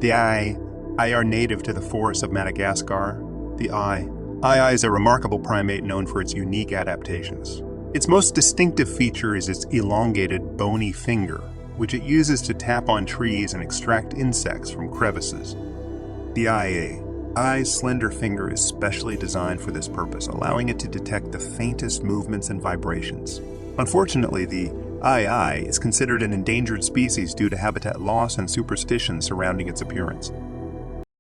The ai are native to the forests of Madagascar. The ai is a remarkable primate known for its unique adaptations. Its most distinctive feature is its elongated, bony finger, which it uses to tap on trees and extract insects from crevices. The ai's slender finger is specially designed for this purpose, allowing it to detect the faintest movements and vibrations. Unfortunately, the ai is considered an endangered species due to habitat loss and superstitions surrounding its appearance.